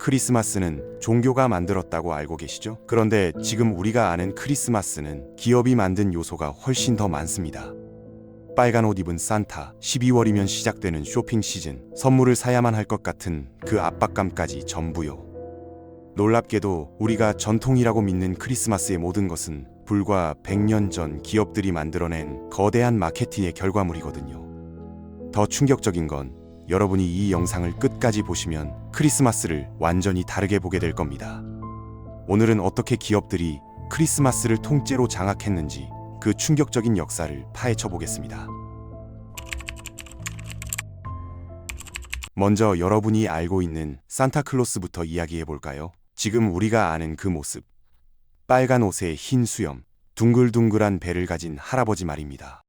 크리스마스는 종교가 만들었다고 알고 계시죠? 그런데 지금 우리가 아는 크리스마스는 기업이 만든 요소가 훨씬 더 많습니다. 빨간 옷 입은 산타, 12월이면 시작되는 쇼핑 시즌, 선물을 사야만 할 것 같은 그 압박감까지 전부요. 놀랍게도 우리가 전통이라고 믿는 크리스마스의 모든 것은 불과 100년 전 기업들이 만들어낸 거대한 마케팅의 결과물이거든요. 더 충격적인 건 여러분이 이 영상을 끝까지 보시면 크리스마스를 완전히 다르게 보게 될 겁니다. 오늘은 어떻게 기업들이 크리스마스를 통째로 장악했는지 그 충격적인 역사를 파헤쳐 보겠습니다. 먼저 여러분이 알고 있는 산타클로스부터 이야기해 볼까요? 지금 우리가 아는 그 모습. 빨간 옷에 흰 수염, 둥글둥글한 배를 가진 할아버지 말입니다.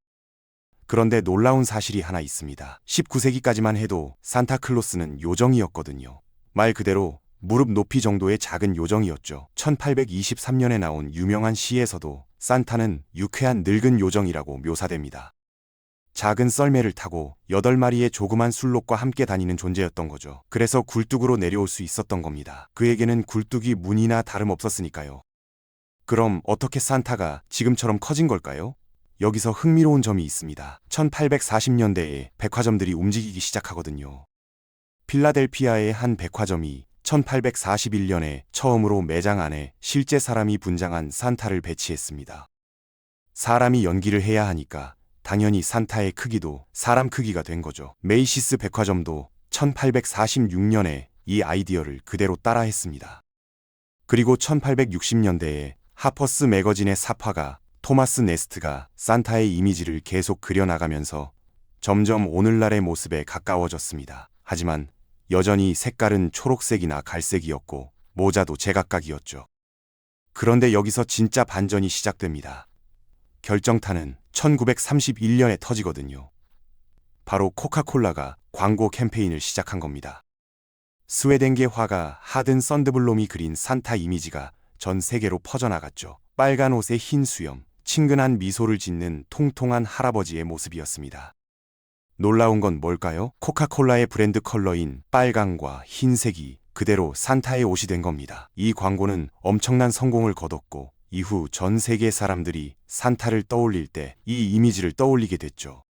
그런데 놀라운 사실이 하나 있습니다. 19세기까지만 해도 산타클로스는 요정이었거든요. 말 그대로 무릎 높이 정도의 작은 요정이었죠. 1823년에 나온 유명한 시에서도 산타는 유쾌한 늙은 요정이라고 묘사됩니다. 작은 썰매를 타고 8마리의 조그만 술록과 함께 다니는 존재였던 거죠. 그래서 굴뚝으로 내려올 수 있었던 겁니다. 그에게는 굴뚝이 문이나 다름없었으니까요. 그럼 어떻게 산타가 지금처럼 커진 걸까요? 여기서 흥미로운 점이 있습니다. 1840년대에 백화점들이 움직이기 시작하거든요. 필라델피아의 한 백화점이 1841년에 처음으로 매장 안에 실제 사람이 분장한 산타를 배치했습니다. 사람이 연기를 해야 하니까 당연히 산타의 크기도 사람 크기가 된 거죠. 메이시스 백화점도 1846년에 이 아이디어를 그대로 따라했습니다. 그리고 1860년대에 하퍼스 매거진의 사파가 토마스 네스트가 산타의 이미지를 계속 그려나가면서 점점 오늘날의 모습에 가까워졌습니다. 하지만 여전히 색깔은 초록색이나 갈색이었고 모자도 제각각이었죠. 그런데 여기서 진짜 반전이 시작됩니다. 결정타는 1931년에 터지거든요. 바로 코카콜라가 광고 캠페인을 시작한 겁니다. 스웨덴계 화가 하든 썬드블롬이 그린 산타 이미지가 전 세계로 퍼져나갔죠. 빨간 옷에 흰 수염, 친근한 미소를 짓는 통통한 할아버지의 모습이었습니다. 놀라운 건 뭘까요? 코카콜라의 브랜드 컬러인 빨강과 흰색이 그대로 산타의 옷이 된 겁니다. 이 광고는 엄청난 성공을 거뒀고 이후 전 세계 사람들이 산타를 떠올릴 때 이 이미지를 떠올리게 됐죠.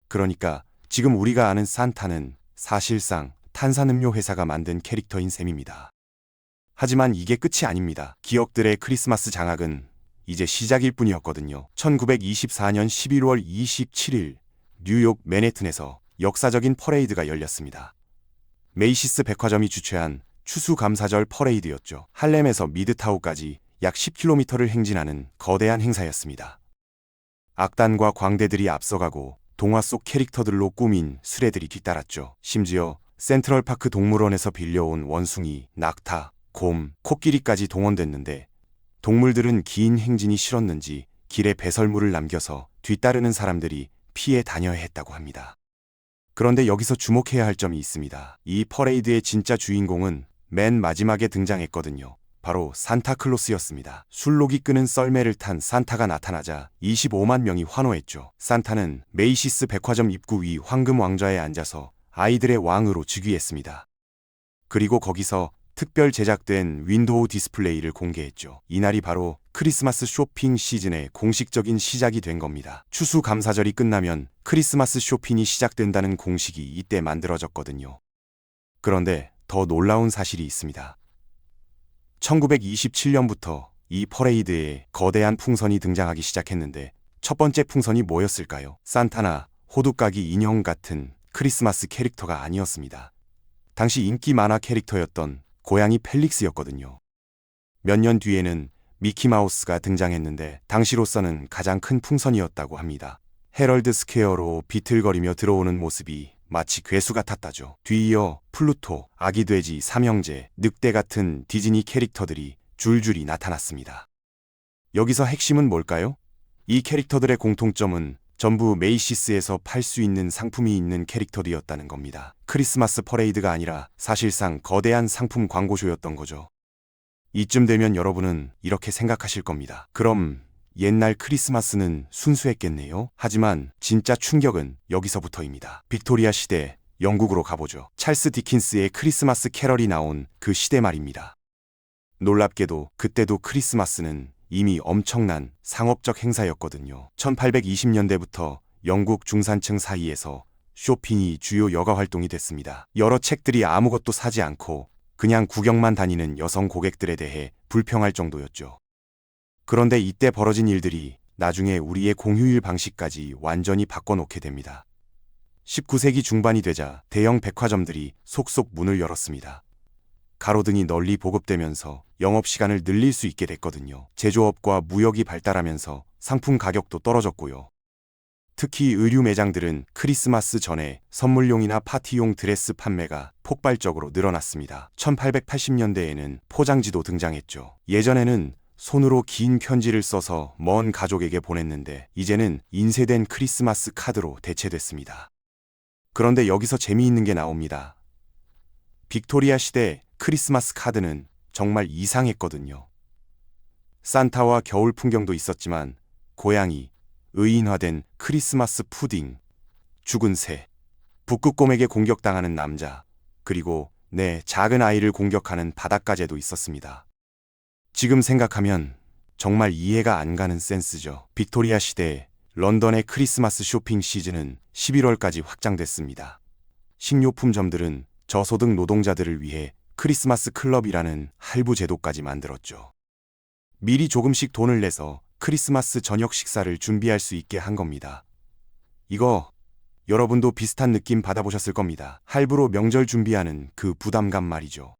그러니까 지금 우리가 아는 산타는 사실상 탄산음료 회사가 만든 캐릭터인 셈입니다. 하지만 이게 끝이 아닙니다. 기업들의 크리스마스 장악은 이제 시작일 뿐이었거든요. 1924년 11월 27일 뉴욕 맨해튼에서 역사적인 퍼레이드가 열렸습니다. 메이시스 백화점이 주최한 추수감사절 퍼레이드였죠. 할렘에서 미드타운까지 약 10km를 행진하는 거대한 행사였습니다. 악단과 광대들이 앞서가고 동화 속 캐릭터들로 꾸민 수레들이 뒤따랐죠. 심지어 센트럴파크 동물원에서 빌려온 원숭이, 낙타, 곰, 코끼리까지 동원됐는데 동물들은 긴 행진이 싫었는지 길에 배설물을 남겨서 뒤따르는 사람들이 피해 다녀야 했다고 합니다. 그런데 여기서 주목해야 할 점이 있습니다. 이 퍼레이드의 진짜 주인공은 맨 마지막에 등장했거든요. 바로 산타클로스였습니다. 술록이 끄는 썰매를 탄 산타가 나타나자 25만 명이 환호했죠. 산타는 메이시스 백화점 입구 위 황금 왕좌에 앉아서 아이들의 왕으로 즉위했습니다. 그리고 거기서 특별 제작된 윈도우 디스플레이를 공개했죠. 이날이 바로 크리스마스 쇼핑 시즌의 공식적인 시작이 된 겁니다. 추수감사절이 끝나면 크리스마스 쇼핑이 시작된다는 공식이 이때 만들어졌거든요. 그런데 더 놀라운 사실이 있습니다. 1927년부터 이 퍼레이드에 거대한 풍선이 등장하기 시작했는데 첫 번째 풍선이 뭐였을까요? 산타나 호두까기 인형 같은 크리스마스 캐릭터가 아니었습니다. 당시 인기 만화 캐릭터였던 고양이 펠릭스였거든요. 몇 년 뒤에는 미키마우스가 등장했는데 당시로서는 가장 큰 풍선이었다고 합니다. 헤럴드 스퀘어로 비틀거리며 들어오는 모습이 마치 괴수 같았다죠. 뒤이어 플루토, 아기 돼지, 삼형제, 늑대 같은 디즈니 캐릭터들이 줄줄이 나타났습니다. 여기서 핵심은 뭘까요? 이 캐릭터들의 공통점은 전부 메이시스에서 팔 수 있는 상품이 있는 캐릭터들이었다는 겁니다. 크리스마스 퍼레이드가 아니라 사실상 거대한 상품 광고쇼였던 거죠. 이쯤 되면 여러분은 이렇게 생각하실 겁니다. 그럼 옛날 크리스마스는 순수했겠네요. 하지만 진짜 충격은 여기서부터입니다. 빅토리아 시대 영국으로 가보죠. 찰스 디킨스의 크리스마스 캐럴이 나온 그 시대 말입니다. 놀랍게도 그때도 크리스마스는 이미 엄청난 상업적 행사였거든요. 1820년대부터 영국 중산층 사이에서 쇼핑이 주요 여가 활동이 됐습니다. 여러 책들이 아무것도 사지 않고 그냥 구경만 다니는 여성 고객들에 대해 불평할 정도였죠. 그런데 이때 벌어진 일들이 나중에 우리의 공휴일 방식까지 완전히 바꿔놓게 됩니다. 19세기 중반이 되자 대형 백화점들이 속속 문을 열었습니다. 가로등이 널리 보급되면서 영업시간을 늘릴 수 있게 됐거든요. 제조업과 무역이 발달하면서 상품 가격도 떨어졌고요. 특히 의류 매장들은 크리스마스 전에 선물용이나 파티용 드레스 판매가 폭발적으로 늘어났습니다. 1880년대에는 포장지도 등장했죠. 예전에는 손으로 긴 편지를 써서 먼 가족에게 보냈는데 이제는 인쇄된 크리스마스 카드로 대체됐습니다. 그런데 여기서 재미있는 게 나옵니다. 빅토리아 시대 크리스마스 카드는 정말 이상했거든요. 산타와 겨울 풍경도 있었지만 고양이, 의인화된 크리스마스 푸딩, 죽은 새, 북극곰에게 공격당하는 남자, 그리고 작은 아이를 공격하는 바닷가재도 있었습니다. 지금 생각하면 정말 이해가 안 가는 센스죠. 빅토리아 시대에 런던의 크리스마스 쇼핑 시즌은 11월까지 확장됐습니다. 식료품점들은 저소득 노동자들을 위해 크리스마스 클럽이라는 할부 제도까지 만들었죠. 미리 조금씩 돈을 내서 크리스마스 저녁 식사를 준비할 수 있게 한 겁니다. 이거 여러분도 비슷한 느낌 받아보셨을 겁니다. 할부로 명절 준비하는 그 부담감 말이죠.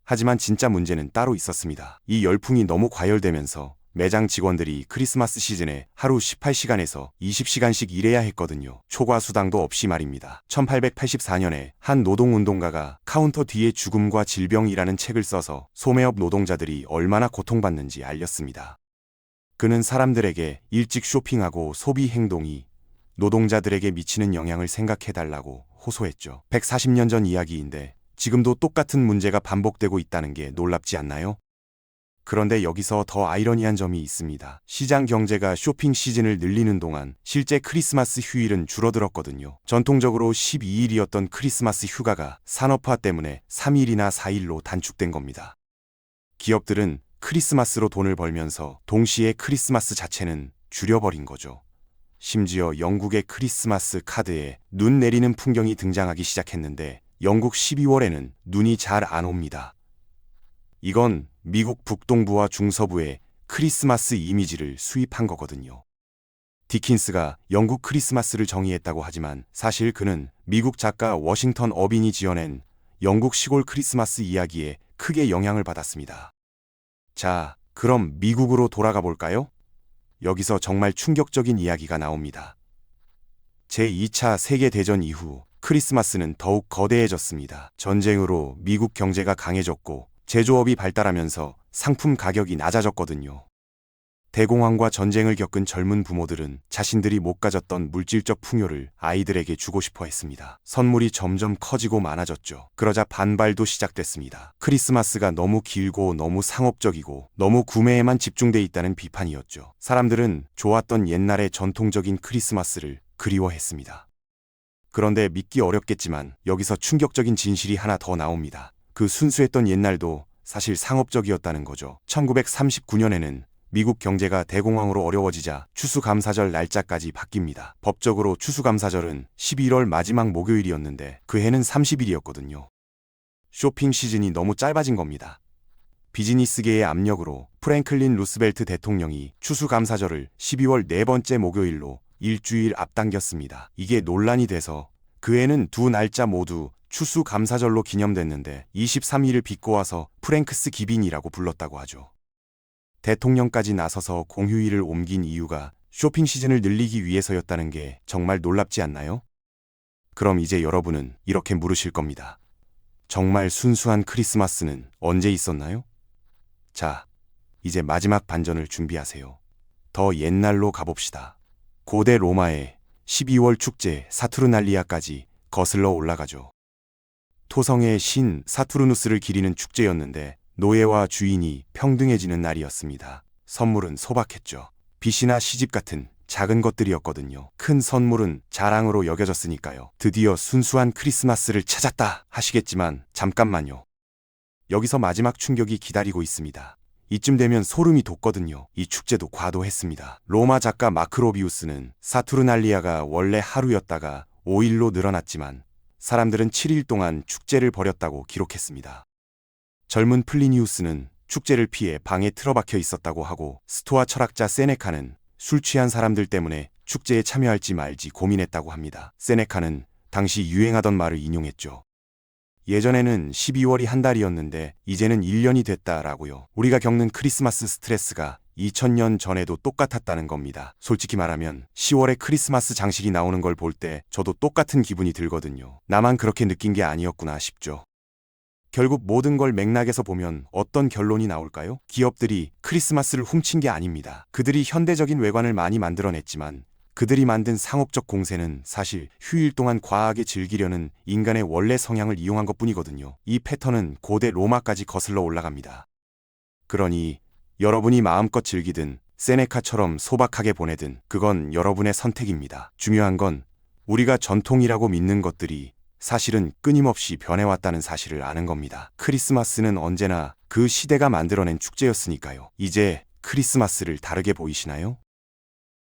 하지만 진짜 문제는 따로 있었습니다. 이 열풍이 너무 과열되면서 매장 직원들이 크리스마스 시즌에 하루 18시간에서 20시간씩 일해야 했거든요. 초과 수당도 없이 말입니다. 1884년에 한 노동운동가가 카운터 뒤에 죽음과 질병이라는 책을 써서 소매업 노동자들이 얼마나 고통받는지 알렸습니다. 그는 사람들에게 일찍 쇼핑하고 소비 행동이 노동자들에게 미치는 영향을 생각해달라고 호소했죠. 140년 전 이야기인데 지금도 똑같은 문제가 반복되고 있다는 게 놀랍지 않나요? 그런데 여기서 더 아이러니한 점이 있습니다. 시장 경제가 쇼핑 시즌을 늘리는 동안 실제 크리스마스 휴일은 줄어들었거든요. 전통적으로 12일이었던 크리스마스 휴가가 산업화 때문에 3일이나 4일로 단축된 겁니다. 기업들은 크리스마스로 돈을 벌면서 동시에 크리스마스 자체는 줄여버린 거죠. 심지어 영국의 크리스마스 카드에 눈 내리는 풍경이 등장하기 시작했는데 영국 12월에는 눈이 잘 안 옵니다. 이건 미국 북동부와 중서부의 크리스마스 이미지를 수입한 거거든요. 디킨스가 영국 크리스마스를 정의했다고 하지만 사실 그는 미국 작가 워싱턴 어빈이 지어낸 영국 시골 크리스마스 이야기에 크게 영향을 받았습니다. 자, 그럼 미국으로 돌아가 볼까요? 여기서 정말 충격적인 이야기가 나옵니다. 제2차 세계대전 이후 크리스마스는 더욱 거대해졌습니다. 전쟁으로 미국 경제가 강해졌고 제조업이 발달하면서 상품 가격이 낮아졌거든요. 대공황과 전쟁을 겪은 젊은 부모들은 자신들이 못 가졌던 물질적 풍요를 아이들에게 주고 싶어 했습니다. 선물이 점점 커지고 많아졌죠. 그러자 반발도 시작됐습니다. 크리스마스가 너무 길고 너무 상업적이고 너무 구매에만 집중돼 있다는 비판이었죠. 사람들은 좋았던 옛날의 전통적인 크리스마스를 그리워했습니다. 그런데 믿기 어렵겠지만 여기서 충격적인 진실이 하나 더 나옵니다. 그 순수했던 옛날도 사실 상업적이었다는 거죠. 1939년에는 미국 경제가 대공황으로 어려워지자 추수감사절 날짜까지 바뀝니다. 법적으로 추수감사절은 11월 마지막 목요일이었는데 그 해는 30일이었거든요. 쇼핑 시즌이 너무 짧아진 겁니다. 비즈니스계의 압력으로 프랭클린 루스벨트 대통령이 추수감사절을 12월 네 번째 목요일로 일주일 앞당겼습니다. 이게 논란이 돼서 그 해는 두 날짜 모두 추수감사절로 기념됐는데 23일을 비꼬아서 프랭크스 기빈이라고 불렀다고 하죠. 대통령까지 나서서 공휴일을 옮긴 이유가 쇼핑 시즌을 늘리기 위해서였다는 게 정말 놀랍지 않나요? 그럼 이제 여러분은 이렇게 물으실 겁니다. 정말 순수한 크리스마스는 언제 있었나요? 자, 이제 마지막 반전을 준비하세요. 더 옛날로 가봅시다. 고대 로마의 12월 축제 사투르날리아까지 거슬러 올라가죠. 토성의 신 사투르누스를 기리는 축제였는데 노예와 주인이 평등해지는 날이었습니다. 선물은 소박했죠. 빚이나 시집 같은 작은 것들이었거든요. 큰 선물은 자랑으로 여겨졌으니까요. 드디어 순수한 크리스마스를 찾았다 하시겠지만 잠깐만요. 여기서 마지막 충격이 기다리고 있습니다. 이쯤 되면 소름이 돋거든요. 이 축제도 과도했습니다. 로마 작가 마크로비우스는 사투르날리아가 원래 하루였다가 5일로 늘어났지만 사람들은 7일 동안 축제를 벌였다고 기록했습니다. 젊은 플리니우스는 축제를 피해 방에 틀어박혀 있었다고 하고, 스토아 철학자 세네카는 술 취한 사람들 때문에 축제에 참여할지 말지 고민했다고 합니다. 세네카는 당시 유행하던 말을 인용했죠. 예전에는 12월이 한 달이었는데 이제는 1년이 됐다라고요. 우리가 겪는 크리스마스 스트레스가 2000년 전에도 똑같았다는 겁니다. 솔직히 말하면 10월에 크리스마스 장식이 나오는 걸 볼 때 저도 똑같은 기분이 들거든요. 나만 그렇게 느낀 게 아니었구나 싶죠. 결국 모든 걸 맥락에서 보면 어떤 결론이 나올까요? 기업들이 크리스마스를 훔친 게 아닙니다. 그들이 현대적인 외관을 많이 만들어냈지만 그들이 만든 상업적 공세는 사실 휴일 동안 과하게 즐기려는 인간의 원래 성향을 이용한 것뿐이거든요. 이 패턴은 고대 로마까지 거슬러 올라갑니다. 그러니 여러분이 마음껏 즐기든 세네카처럼 소박하게 보내든 그건 여러분의 선택입니다. 중요한 건 우리가 전통이라고 믿는 것들이 사실은 끊임없이 변해왔다는 사실을 아는 겁니다. 크리스마스는 언제나 그 시대가 만들어낸 축제였으니까요. 이제 크리스마스를 다르게 보이시나요?